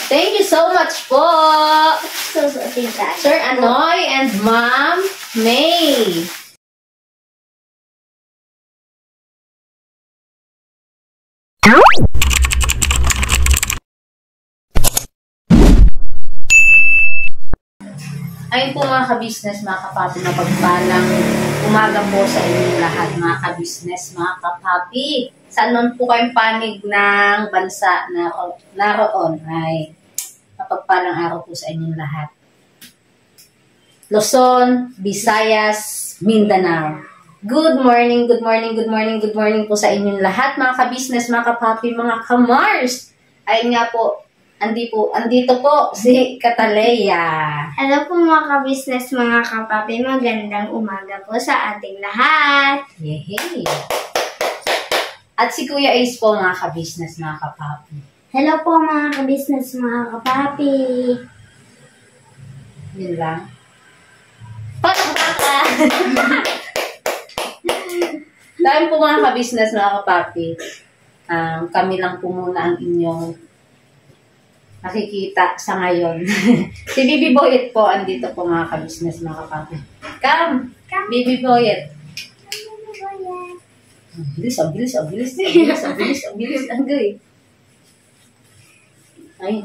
Thank you so much po, Susuotin tayo. Sir Anoy and Ma'am May. Ayun po mga ka-business, mga kapapi, na pagpalang umaga po sa inyong lahat, mga ka-business, mga kapapi. Saan man po kayong panig ng bansa na naroon ay mapagpalang araw po sa inyong lahat. Luzon, Visayas, Mindanao. Good morning, good morning, good morning, good morning po sa inyong lahat, mga ka-business, mga kapapi, mga ka-Mars. Ayun nga po, andito po si Cataleya. Hello po mga ka-business, mga kapapi. Magandang umaga po sa ating lahat. Yehey! At si Kuya Ace po, mga ka-business, mga kapapi. Hello po mga ka-business, mga kapapi. Yun lang. Pakaka! Dahil po mga ka-business, mga kapapi, kami lang po muna ang inyong nakikita sa ngayon. Si Bibi Boyet po, andito po mga ka-business, mga kapapi. Come! Bibi Boyet. Ang bilis, ang bilis, ang bilis, ang bilis, ang bilis, ang bilis, ang bilis. Ay.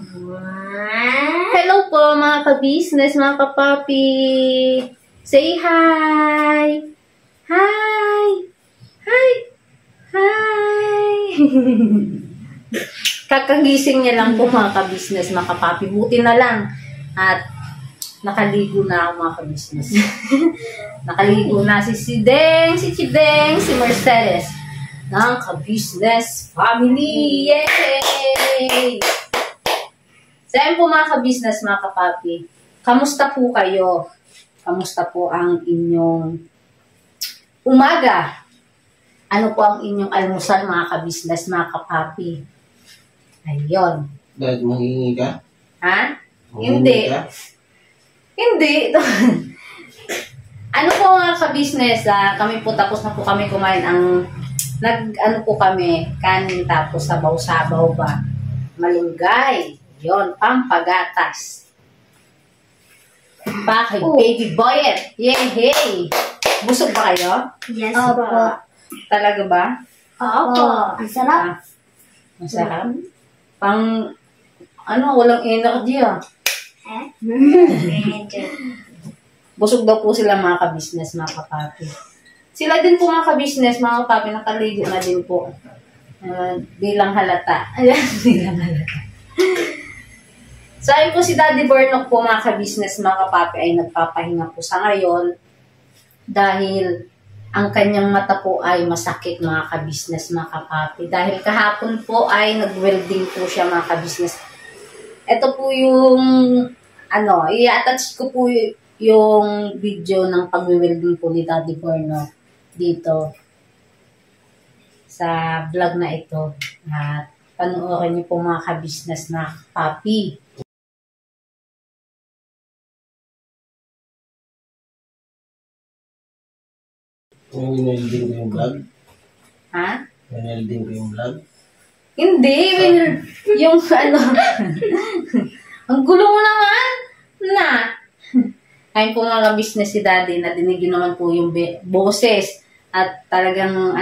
Hello po mga ka-business, mga kapapi. Say hi! Hi! Hi! Hi! Kakagising niya lang po mga ka-business, mga kapapi. Buti na lang. At nakaligo na ako mga ka-business. Nakaligo na si Deng, si Chideng, si Mercedes. Ng ka-business family. Yay! So ayun po mga ka-business, mga kapapi. Kamusta po kayo? Kamusta po ang inyong umaga? Ano po ang inyong almusal, mga ka-business, mga kapapi? Ayun. Dahil manghingi ka? Ha? Manghingi Hindi. ka? Hindi. Ano po mga ka-business, kami po tapos na po kami kumain ang ano po kami, kanin tapos sabaw-sabaw ba? Malunggay. Yon, pampagatas. Bakit? Baby Boyet. Yay! Busog ba kayo? Yes Opo. po. Talaga ba? Opo. Ang sarap. Masarap? Pang, walang energy Medyo. Busog daw po sila mga ka-business, mga kapapi. Sila din po mga ka-business, mga kapapi, nakaligo na din po. Bilang halata. Ayan, bilang halata. So, ayun po si Daddy Bernok po mga ka-business, mga kapapi, ay nagpapahinga po sa ngayon dahil ang kanyang mata po ay masakit, mga ka-business, mga kapapi. Dahil kahapon po ay nag-welding po siya, mga ka-business. Ito po yung, i-attach ko po yung video ng pag-welding po ni Daddy Borno dito sa vlog na ito. At panoorin niyo po mga ka-business, na papi. Winelding ko yung vlog? Ha? Winelding ko yung vlog? Hindi, yung ang gulo mo naman na. Ayun po mga business si Daddy, nadinig yun naman po yung boses at talagang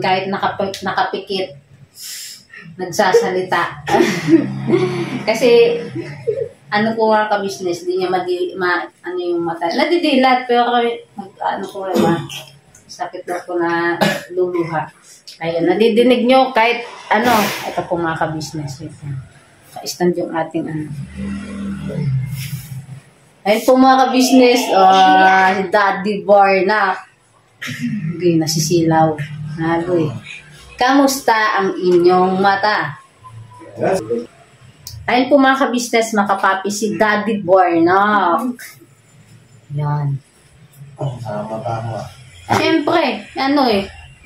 kahit nakapikit, nagsasalita. Kasi po mga ka-business, di niya yung mata. Nadidilat, pero sakit daw po na luluha. Ayun, nadidinig nyo kahit ito po mga ka-business. Ka-stand yung ating Ayun po mga ka-business, si Daddy Barna. Okay, nasisilaw. Nagoy. Kamusta ang inyong mata? Ayun po mga ka-business, mga kapapi, si Daddy Barna. Yan. Tama. Siyempre,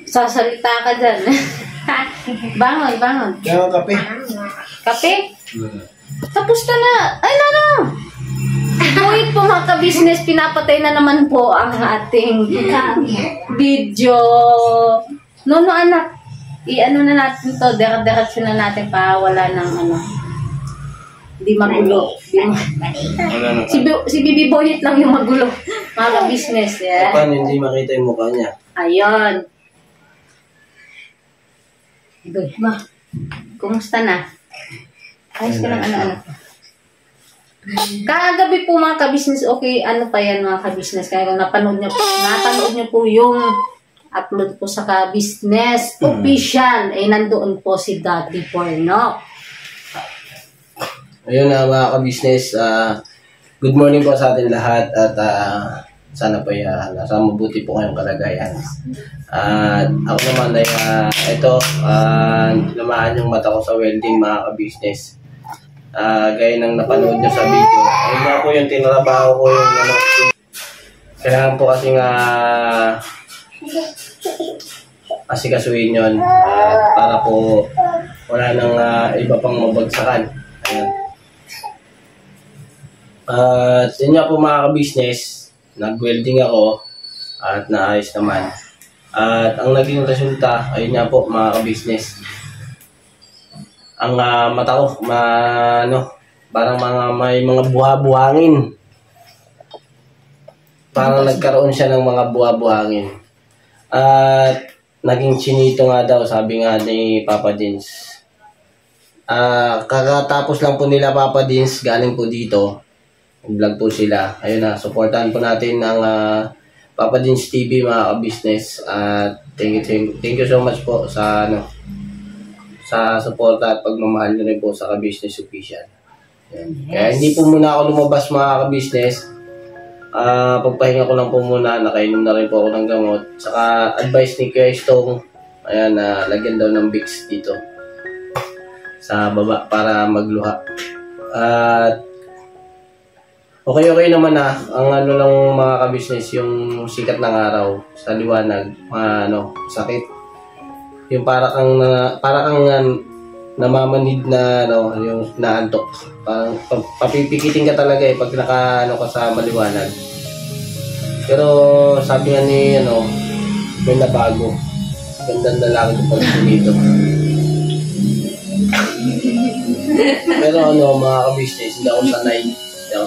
sasalita ka dyan. Bangon. Kaya ang kape? Kape? Tapos na. Ay, Wait po mga ka-business, pinapatay na naman po ang ating video. No, anak. Na natin to. Diretso na natin pa. Wala ng Di magulo. Si Bibi Boyet lang yung magulo. Mga ka-business. Yeah. Paano hindi makita yung mukha niya? Ayun. Good. Ma, kumusta na? Ayos ka ng ano-ano. Kagabi po mga ka-business, okay, ano pa yan mga ka-business? Kaya kung napanood nyo po yung upload po sa ka-business official, nandoon po si Daddy Porno. Ayun na mga ka-business, good morning po sa atin lahat at sana po nasa mabuti po kayong kalagayan. At ako naman ay lamaan yung mata ko sa welding mga ka-business. Gaya ng napanood nyo sa video. Ayun nga po yung tinrabaho ko yung kailangan po kasi asikasuhin yun para po wala nang iba pang mabagsakan. Ayun. At yun nga po mga ka-business, nag-welding ako at naayos naman. At ang naging resulta, ayun nga po mga ka-business. Ang mata ko, parang may mga buha-buhangin. Parang nagkaroon siya ng mga buha-buhangin. At naging chinito nga daw, sabi nga ni Papa Dins. Kakatapos lang po nila Papa Dins, galing po dito. Vlog po sila. Ayun na, supportahan po natin ang Papa Dins TV mga ka-business. At thank you so much po sa sa suporta at pagmamahal nyo rin po sa ka-business official. Yes. Kaya hindi po muna ako lumabas mga ka-business. Pagpahinga ko lang po muna, nakainom na rin po ako ng gamot. Saka advice ni Kuya Stong, ayan, lagyan daw ng Vicks dito sa baba para magluha. At okay naman ang lang mga ka-business, yung sikat ng araw sa liwanag, sakit. Yung para kang namamanid na yung naantok. Parang papipikitin ka talaga pag ka sa maliwanag. Pero sabi nga ni may nabago. Gandang lalaki ko pag dito. Pero mga ka-business, hindi ako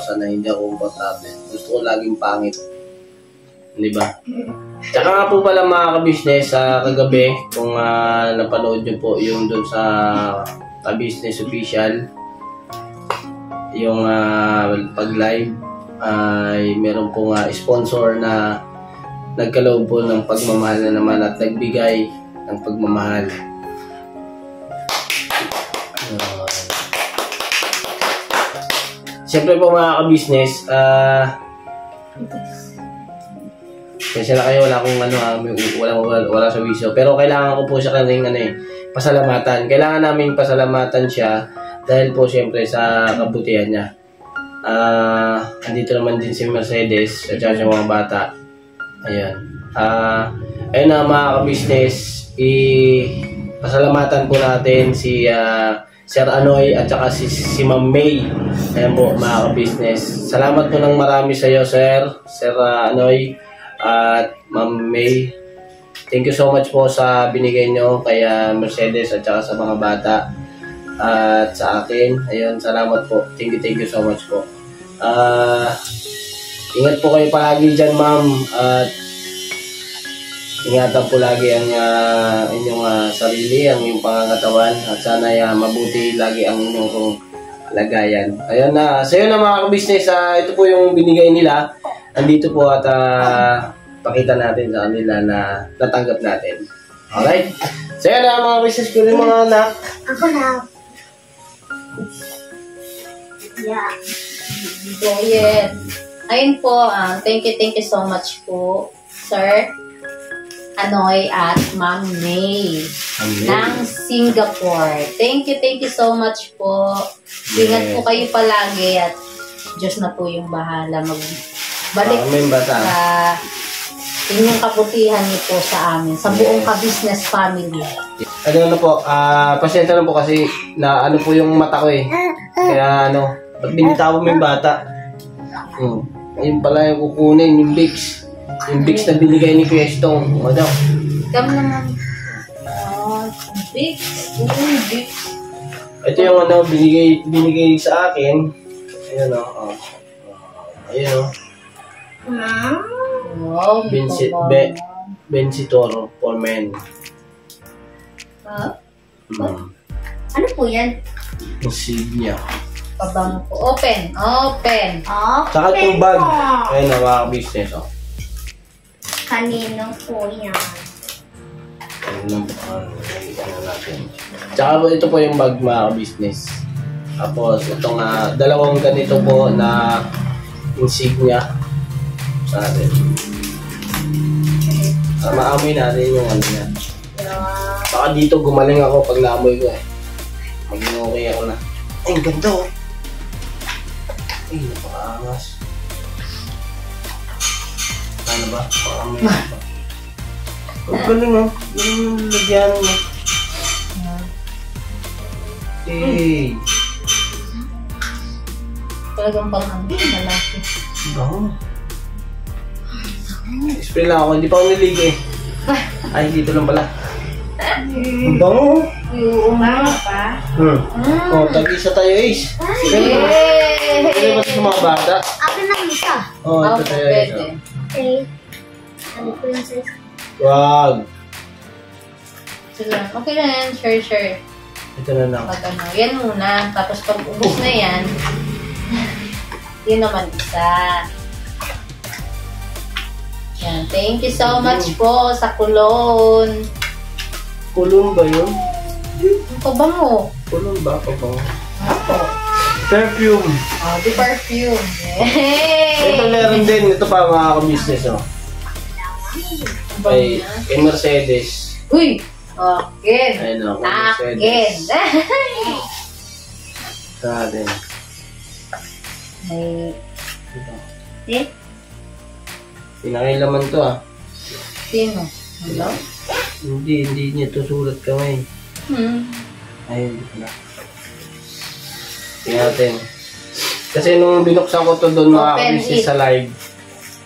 sanay, hindi ako komportable. Gusto ko laging pangit. Di ba? Tsaka nga po pala mga ka-business, kagabi, kung napanood nyo po yung dun sa ka-business official, yung pag-live, ay meron po sponsor na nagkaloob po ng pagmamahal na naman at nagbigay ng pagmamahal. Siyempre po mga ka-business, kasi na kayo, wala akong wala sa wiso. Pero kailangan ko po siya kaming pasalamatan. Kailangan namin pasalamatan siya dahil po siyempre sa kabutihan niya. Andito naman din si Mercedes at saka mga bata. Ayan. Ayun na mga ka-business, pasalamatan po natin si Sir Anoy at saka si Ma'am May. Ayan po mga ka-business. Salamat po ng marami sa iyo, Sir Anoy. At Ma'am May, thank you so much po sa binigay nyo kay Mercedes at saka sa mga bata at sa akin. Ayun, salamat po. Thank you so much po. Ingat po kayo palagi dyan, ma'am. At ingatan po lagi ang inyong sarili, ang inyong pangangatawan. At sana mabuti lagi ang inyong lagayan. Ayun na. So yun na mga ka-business, ito po yung binigay nila. Andito po at pakita natin sa kanila na natanggap natin. Alright? So yan na mga business ko rin mga anak. Ako na. Yeah. Boyet. Ayun po, thank you so much po, Sir Anoy at Ma'am May ng Singapore. Thank you so much po. Ingat po kayo palagi at Diyos na po yung bahala balik sa inyong kabutihan niyo po sa amin, sa buong ka-business family. Ano po, pasyensya na po kasi na po yung mata ko Kaya ba't binitawan mo yung bata? Ayun pala yung kukunin, yung Vicks. Yung Vicks na binigay ni Kuya Stong. O daw. Gam naman. Vicks. Vicks. Ito yung ano, binigay sa akin. Ayan o. Oh. Ayan o. Wow, may pabango. Benzitor for men. Ano po yan? Insignia. Pabango po. Open. Open. Saka itong bag. Ayan na mga business. Oh. Kanino po yan? Ano natin. Tsaka ito po yung bag mga business. Tapos itong dalawang ganito po na insignia sa atin. Maamoy natin yung ano niya. Baka dito gumaling ako pag naamoy ko eh. Maging okay ako na. Ay, ang ganda oh. Ay, napakaangas. Ano ba? Maamoy na ba? Ang galing oh. Yung lagyan mo. Hey. Talagang pang-ano. Malaki. Bango. Spray lang ako. Hindi pa ako niligo eh. Ay, dito lang pala. Ang bango. Umango pa? Oh, tag-isa tayo Ace. Yay! Pwede ba ito sa mga bata? Akin lang isa. Oh, ito tayo Ace. Pwede. Okay. Ano po yung size? Wag. Sige. Okay na yan. Share. Ito na lang. Pag ano, yan muna. Tapos pag ubos na yan, yun naman isa. Yan. Thank you so much po sa kulon. Kulong ba yun? Ang pabango. Kulong ba? Pabango. Ako. Perfume. Oh, the perfume. Yay! Ito meron din. Ito pa mga ka-business. Oh. Kay Mercedes. Uy! Akin. Ayun o. Akin. Mercedes. Sa atin. May Eh? Pinakailaman to ah. sino? Hello? Hindi niya tusulat kamay. Ayun, hindi pala. Tingnan natin. Kasi nung binuksan ko to doon mga Open ka-business it. sa live,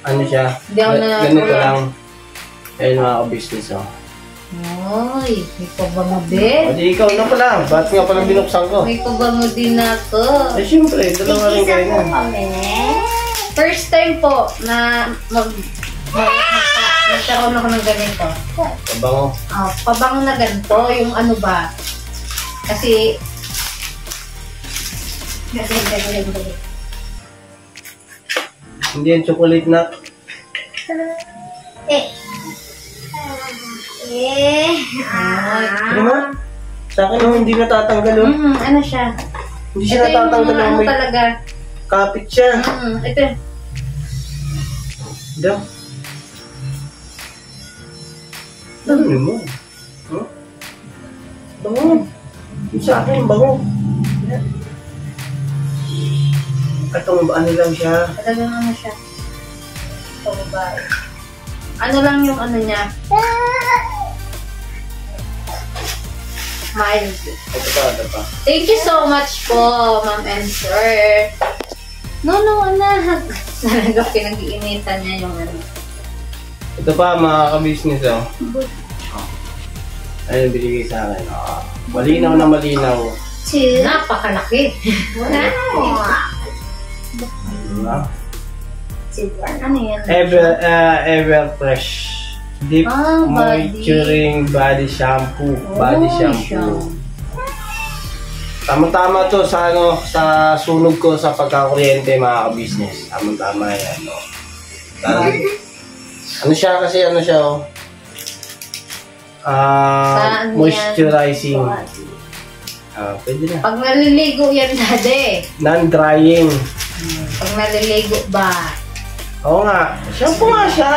ano siya, Hindi ako na- ganito lang. Ayun mga ka-business oh. Ay, may pabango din. O di ikaw na pala, ba't nga pala binuksan ko? May pabango din ako. Eh syempre, dalawa rin kayo na. Kami. First time po na nagkaroon ako ng ganito. Pabango. Pabango na ganito, yung ano ba? Kasi, Hindi yan chocolate na. Eh. Eh. Ano mo? Sa akin oh, hindi natatanggal oh. ano siya? Hindi siya natatanggal yung oh. ano May talaga. kapit siya. Ito. Ito. Ano mo? Huh? Bango. Yung sa akin, bango. Katong ano lang siya. Talagang ano siya. Ito babae. Ano lang yung ano niya? Mild. Ito pa. Thank you so much po, Ma'am and Sir. No, anak. Talaga pinag-iinitan niya yung ano. Ito pa mga ka-business oh. Ayun, binigay sa akin. Malinaw na malinaw. Two. Napakalaki. Wow. Diba? Ano yan? Ever Fresh Deep body. Moisturizing Body Shampoo. Body shampoo. Tama-tama to sa ano, sa sunog ko sa pagkakuryente mga ka-business. Tama-tama yan. No? Ano siya kasi, ano siya oh. Saan Moisturizing. yan? Pwede na. Pag naliligo yan, dade. Non-drying. Pag naliligo ba? Oo nga. Shampoo nga siya.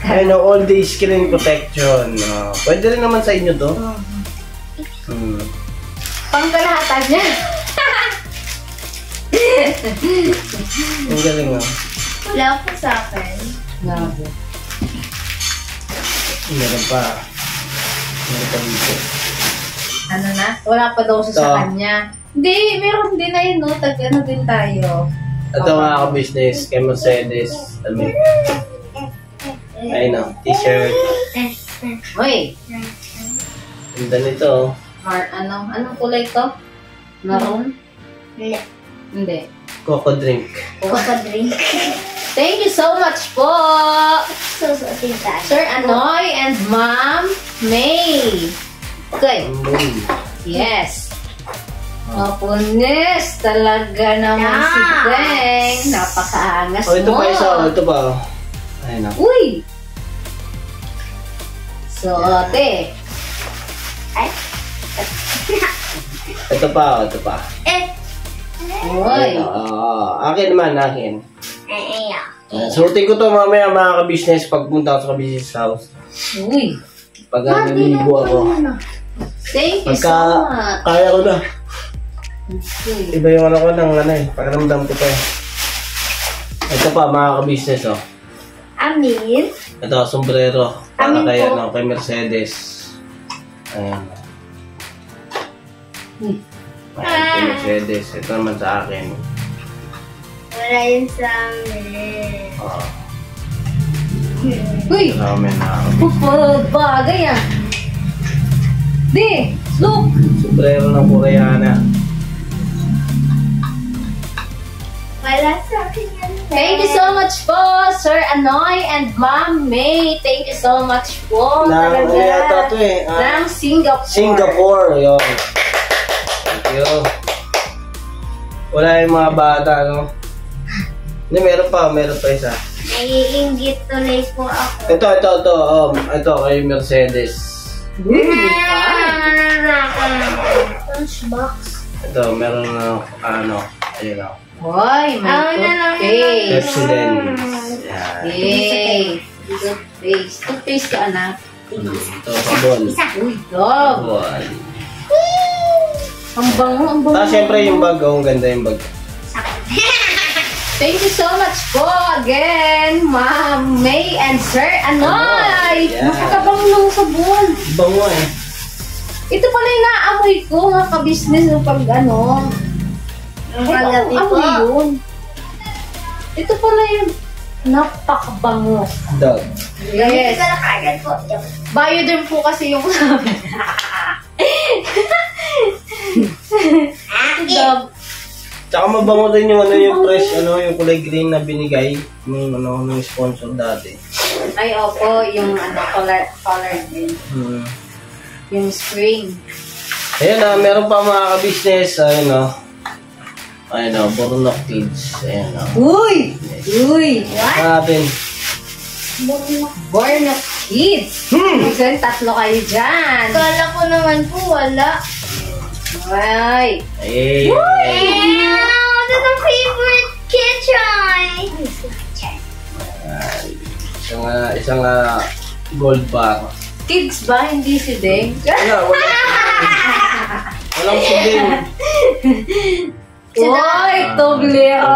Ano, all day screen protection. Pwede rin naman sa inyo to. Pangkalahatan niya. Ang galing oh. Wala po sa akin. Grabe. Meron pa. Meron pa dito. Ano na? Wala pa daw siya sa Ito. kanya. Hindi, meron din na yun, no? Tag-ano din tayo. Ito mga ka-business, kay Mercedes. Damit. Ayun o, t-shirt. Uy, Ganda nito. anong kulay to? Maroon? Hindi. Hindi. Coco drink. Coco drink. Thank you so much po, Susutin tayo. Sir Anoy and Ma'am May. Okay. Yes. Mapunis talaga naman si Deng. Napakaangas mo. Oh, ito pa isa. Ito pa. Ayun na. Uy! Sote. Ay. Ito pa. Ito pa. Uy. Akin naman, akin. Ay. Suotin ko to mamaya mga ka-business pagpunta ako sa business house. Uy. Pag naligo ako. Thank you Pagka so much. kaya ko na. Okay. Iba yung ano ko ng ano eh. Pakiramdam ko pa eh. Ito pa mga ka-business oh. Amin. Ito, sombrero. Para Amin kay, po. kay Mercedes. Ayan. Kay Mercedes. Ito naman sa akin. Wala yun sa amin. Uy! Sa amin na Bagay ah. Di! Look! sombrero ng Koreana. Wala sa akin yan. Thank you so much po, Sir Anoy and Ma'am May. Thank you so much po. Ano yata ito eh. Ng Singapore. Singapore. Yun. Thank you. Wala yung mga bata, no? Hindi, meron pa isa. Naiinggit tuloy po ako. Ito kay Mercedes. Lunchbox. Ito, meron na, ayun o. Hoy, may toothpaste. Pepsodent. Yan. Yay! Toothpaste. Toothpaste ka, anak. Ito, sabon. Uy, dog. Sabon. Ang bango, ang bango. Tapos syempre yung bag, ang ganda yung bag. Thank you so much po again, Ma'am May and Sir Anoy. Yeah. Nakakabango ng sabon. Bango eh. Ito pala yung naamoy ko, mga ka-business ng pag ano. Paggabi Ano po. yun? Ito pala yung napakabango. Dog. Yes. Hindi ko na kagad po. Bioderm po kasi yung sabi. Dog. Tsaka mabango din yung yung fresh, yung kulay green na binigay ng sponsor dati. Ay, opo, yung color din. Yung spring. Ayun meron pa mga ka-business, Bornok Kids. Ayan Uy! Uy! natin. Born of Kids. Minsan, tatlo kayo dyan. Kala ko naman po wala. Ay! Ay! That's my favorite kitchen. Isang gold bar. Kids ba? Hindi si Deng? Walang sudin. Uy! Tobleon!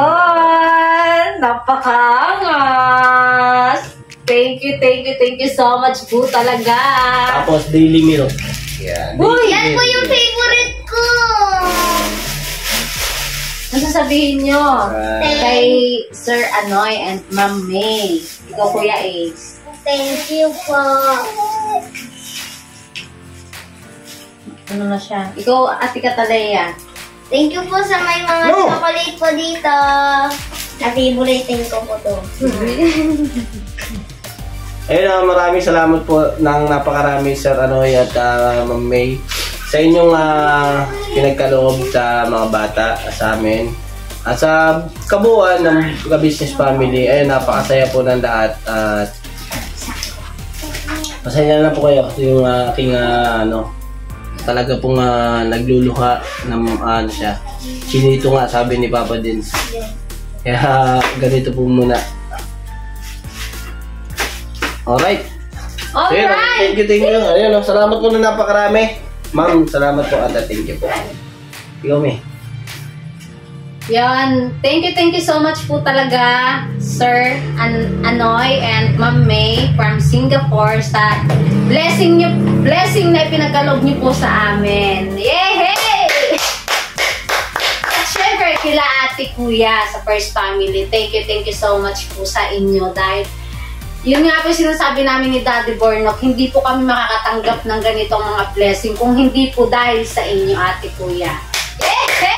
Napakaangas! Thank you so much po talaga. Tapos daily milk. Yan. Uy! Yan po yung favorite ko. Ano sasabihin nyo? Kay Sir Anoy and Ma'am May. Ikaw, Kuya Ace. Thank you po. Ano na siya? Ikaw, Ate Catalea. Thank you po sa may mga chocolate po dito. Na-favorite ko po to. Ayun maraming salamat po ng napakarami Sir Anoy at Ma'am May sa inyong pinagkaloob sa mga bata, sa amin. At sa kabuuan ng business family, ayun, napakasaya po ng lahat. At masaya na po kayo yung aking talaga pong nagluluha ng siya. Sinito nga, sabi ni Papa Dins. Kaya ganito po muna. Alright. So, yun, thank you. Ayun, salamat po na napakarami. Ma'am, salamat po at thank you po. Ikaw, May. Yan. Thank you so much po talaga, Sir Anoy and Ma'am May from Singapore sa blessing na ipinagkaloob niyo po sa amin. Yay! At syempre, kila Ate Kuya sa First Family. Thank you so much po sa inyo dahil yun nga po sinasabi namin ni Daddy Bornok, hindi po kami makakatanggap ng ganitong mga blessing kung hindi po dahil sa inyo, Ate Kuya. Yay!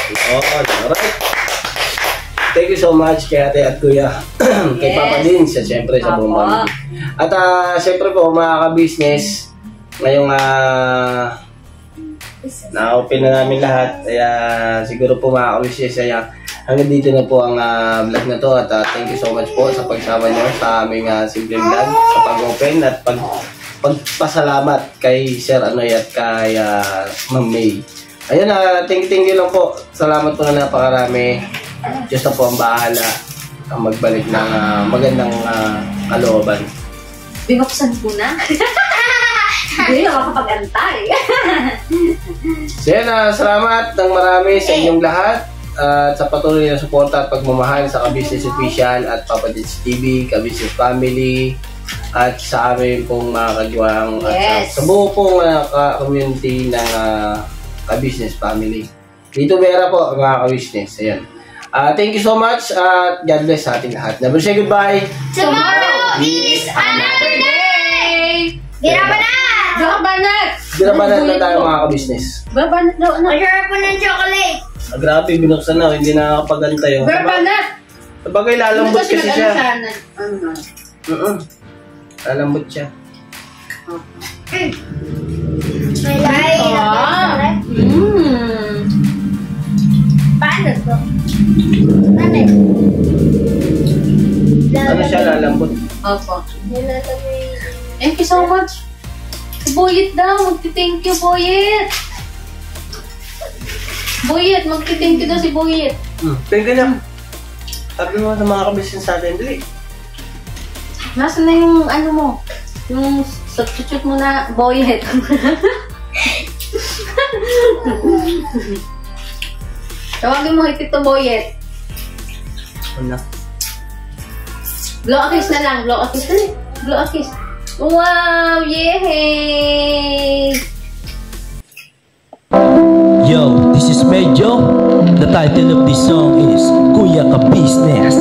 Alright. Thank you so much kay ate at kuya. Kay Papa Dins, siyempre sa buong pamilya. At siyempre po mga ka-business, ngayong na-open na namin lahat. Kaya siguro po mga ka-business, hanggang dito na po ang vlog na to. At thank you so much po sa pagsama nyo sa aming simple vlog, sa pag-open at pagpasalamat kay Sir Anoy at kay Ma'am May. Ayun, thank you lang po. Salamat po na napakarami. Diyos na po ang bahala ang magbalik ng magandang kalooban. Binuksan ko na. Hindi na makapag-antay. So yan, salamat ng marami sa inyong lahat at sa patuloy na suporta at pagmamahal sa Ka-Business Official at Papa Dins TV, Ka-Business Family, at sa amin pong mga kagawang at sa buo pong community ng Ka-Business Family. Dito Vera po, mga ka-business. Ayan. Thank you so much at God bless sa ating lahat. Never say goodbye. Tomorrow is another day! Girabanat! Girabanat na tayo mga ka-business. Girabanat daw, ano? Masarap po ng chocolate! Grabe, binuksan na. Hindi na nakapagantay. Girabanat! Sabagay, lalambot kasi siya. Lalambot siya. May lahat. Paano to? Ano siya, lalambot? Opo. Thank you so much. Si Boyet daw. Magti-thank you, Boyet. Boyet, magti-thank you daw si Boyet. Thank you na. Sabi mo sa mga ka-business natin, dali. Nasaan na yung ano mo? Yung substitute mo na Boyet. Tawagin mo kay Tito Boyet. Ano? Blow a kiss na lang. Blow a kiss. Dali. Blow a kiss. Wow! Yay! Yo, this is Medyo. The title of this song is Kuya Ka Business.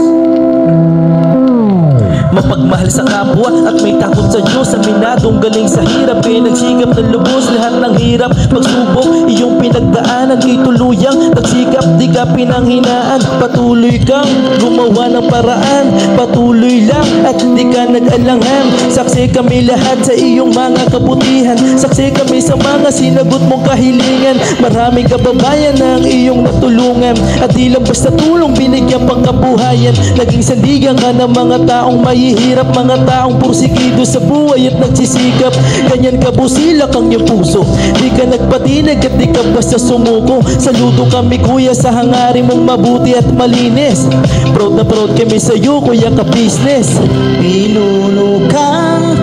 Mapagmahal sa kapwa at may takot sa Diyos. Aminadong galing sa hirap, kaya nagsikap ng lubos. Lahat ng hirap, pagsubok, iyong pinagdaanan. Kay tuluyang nagsikap, di ka pinanghinaan. Patuloy kang gumawa ng paraan. Patuloy lang at di ka nag-alangan. Saksi kami lahat sa iyong mga kabutihan. Saksi kami sa mga sinagot mong kahilingan. Maraming kababayan na ang iyong natulungan. At di lang basta tulong, binigyan pang kabuhayan. Naging sandigan ka ng mga taong mahihirap, mga taong pursigido sa buhay at nagsisikap. Ganyan ka busilak ang iyong puso, di ka nagpatinag at di ka basta sumuko. Saludo kami kuya sa hangarin mong mabuti at malinis. Proud na proud kami sa iyo Kuya Ka Business. Inulukang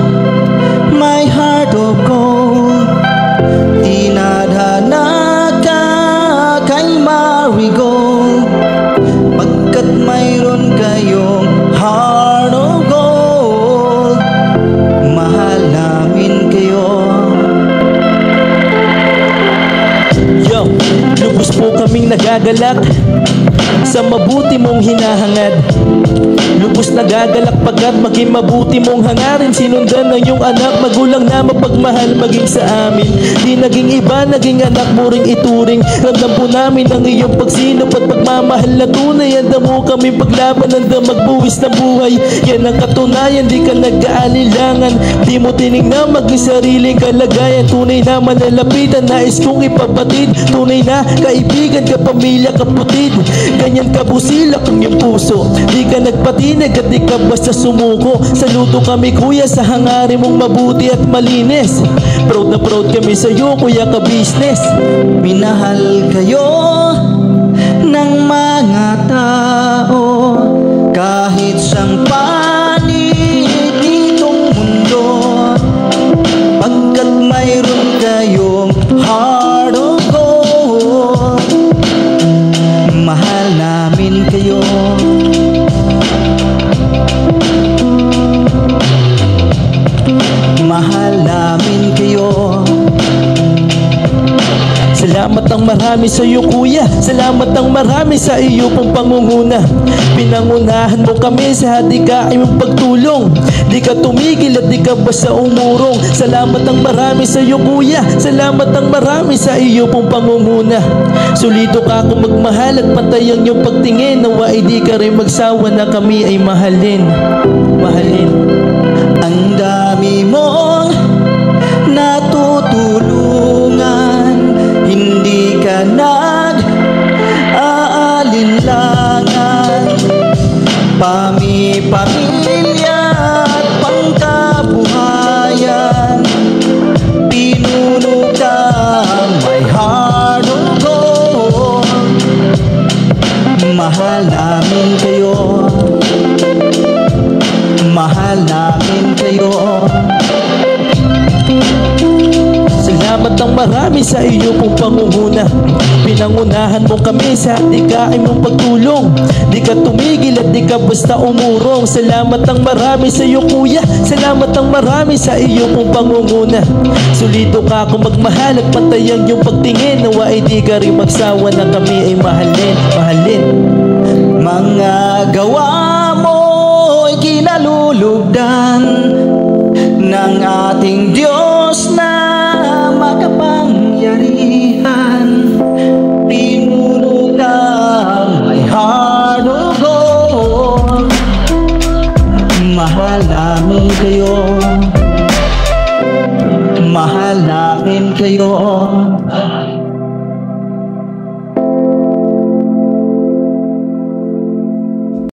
my heart of gold, dinadhana ka kay marigold. Pagkat mayroon kayong heart of gold, mahal namin kayo. Yo, lubos po kaming nagagalak sa mabuti mong hinahangad. Lubos nagagalak pagkat maging mabuti mong hangarin. Sinundan ng iyong anak, magulang na mapagmahal maging sa amin. Di naging iba, naging anak mo ring ituring. Ramdam po namin ang iyong pagsinap at pagmamahal na tunay. Handa mo kami paglaban, handa magbuwis ng buhay. Yan ang katunayan, di ka nag-aalilangan. Di mo tinignan maging sariling kalagayan. Tunay na manalapitan, nais kong ipabatid. Tunay na kaibigan, kapamilya, kaputid. Ganyan ka busilak ang iyong puso, di ka nagpatinag at di ka basta sumuko. Saludo kami kuya sa hangarin mong mabuti at malinis. Proud na proud kami sa iyo Kuya Ka Business. Minahal kayo ng mga tao kahit siyang panig itong mundo. Pagkat mayroon kayong heart of gold, mahal namin kayo. Mahal namin kayo. Salamat ng marami marami sa iyo kuya, salamat ng marami sa iyo pong pangunguna. Pinangunahan mo kami sa hadikain mong pagtulong, di ka tumigil at di ka basta umurong. Salamat ng marami sa iyo kuya, salamat ng marami sa iyo pong pangunguna. Solido ka kung magmahal at patay ang iyong pagtingin, nawa ay di ka rin magsawa na kami ay mahalin. Ang dami mong natutulungan, hindi ka nag-aalinlangan. Pamilya at pangkabuhayan, pinuno kang may heart of gold. Mahal namin kayo, mahal namin kayo. Salamat ng marami sa iyo pong pangunguna. Pinangunahan mo kami sa hadikain mong pagtulong, di ka tumigil at di ka basta umurong. Salamat ng marami sa iyo kuya, salamat ng marami sa iyo pong pangunguna. Solido ka kung magmahal at patay ang iyong pagtingin, nawa ay di ka rin magsawa na kami ay mahalin. Mga gawa mo'y kinalulugdan ng ating Diyos na makapangyarihan. Pinuno kang may heart of gold. Mahal namin kayo, mahal namin kayo.